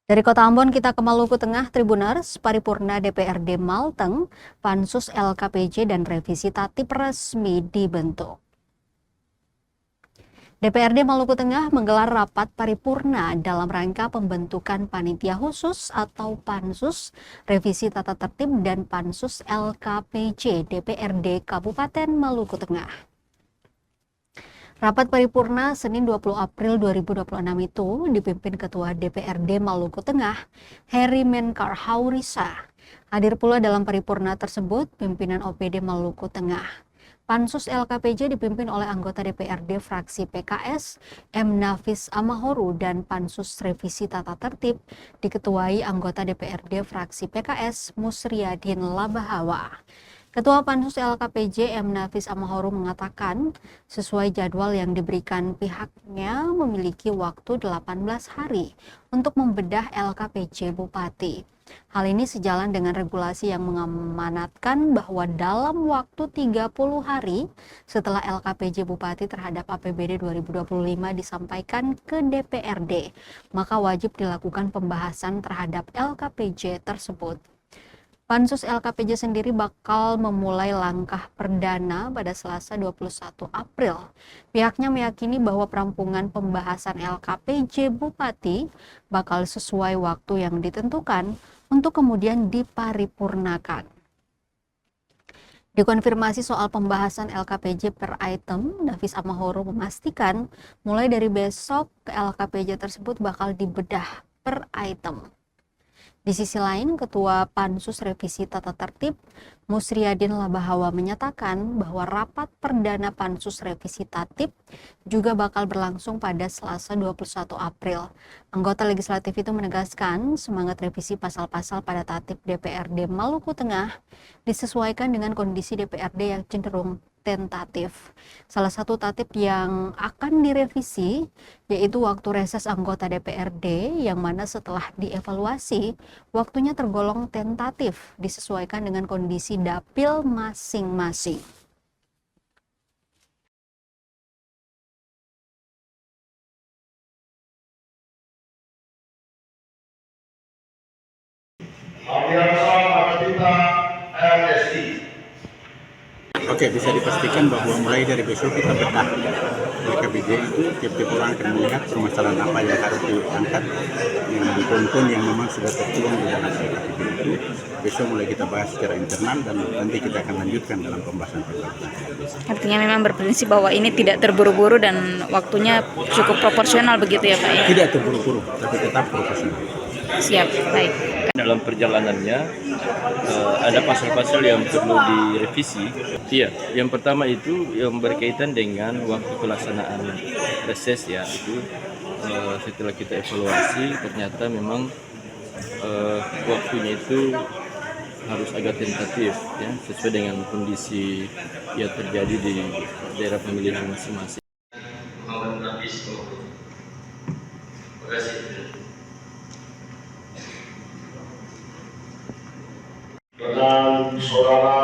Dari Kota Ambon kita ke Maluku Tengah, Tribuners, Paripurna DPRD Malteng, Pansus LKPJ dan revisi tatip resmi dibentuk. DPRD Maluku Tengah menggelar rapat paripurna dalam rangka pembentukan panitia khusus atau Pansus, revisi tata tertib dan Pansus LKPJ DPRD Kabupaten Maluku Tengah. Rapat paripurna Senin 20 April 2026 itu dipimpin Ketua DPRD Maluku Tengah, Heri Menkar Haurisa. Hadir pula dalam paripurna tersebut pimpinan OPD Maluku Tengah. Pansus LKPJ dipimpin oleh anggota DPRD fraksi PKS, M. Nafis Amahoru, dan Pansus Revisi Tata Tertib diketuai anggota DPRD fraksi PKS, Musriyadin Labahawa. Ketua Pansus LKPJ M. Nafis Amahoru mengatakan, sesuai jadwal yang diberikan pihaknya memiliki waktu 18 hari untuk membedah LKPJ Bupati. Hal ini sejalan dengan regulasi yang mengamanatkan bahwa dalam waktu 30 hari setelah LKPJ Bupati terhadap APBD 2025 disampaikan ke DPRD, maka wajib dilakukan pembahasan terhadap LKPJ tersebut. Pansus LKPJ sendiri bakal memulai langkah perdana pada Selasa 21 April. Pihaknya meyakini bahwa perampungan pembahasan LKPJ Bupati bakal sesuai waktu yang ditentukan untuk kemudian diparipurnakan. Dikonfirmasi soal pembahasan LKPJ per item, Nafis Amahoru memastikan mulai dari besok LKPJ tersebut bakal dibedah per item. Di sisi lain, Ketua Pansus Revisi Tata Tertib, Musriyadin Labahawa menyatakan bahwa rapat perdana Pansus Revisi Tatip juga bakal berlangsung pada Selasa 21 April. Anggota legislatif itu menegaskan semangat revisi pasal-pasal pada Tatip DPRD Maluku Tengah disesuaikan dengan kondisi DPRD yang cenderung tentatif. Salah satu tatip yang akan direvisi yaitu waktu reses anggota DPRD yang mana setelah dievaluasi waktunya tergolong tentatif disesuaikan dengan kondisi dapil masing-masing. Oke, bisa dipastikan bahwa mulai dari besok kita bedah LKPJ itu tiap-tiap orang akan melihat permasalahan apa yang harus diangkat dengan poin-poin yang memang sudah tertuang di dalam LKPJ itu. Besok mulai kita bahas secara internal dan nanti kita akan lanjutkan dalam pembahasan pertama. Artinya memang berprinsip bahwa ini tidak terburu-buru dan waktunya cukup proporsional begitu ya Pak ya? Tidak terburu-buru, tapi tetap profesional. Siap, baik. Dalam perjalanannya ada pasal-pasal yang perlu direvisi. Iya, yang pertama itu yang berkaitan dengan waktu pelaksanaan reses ya, itu setelah kita evaluasi ternyata memang waktunya itu harus agak tentatif ya, sesuai dengan kondisi yang terjadi di daerah pemilihan masing-masing. Dengan saudara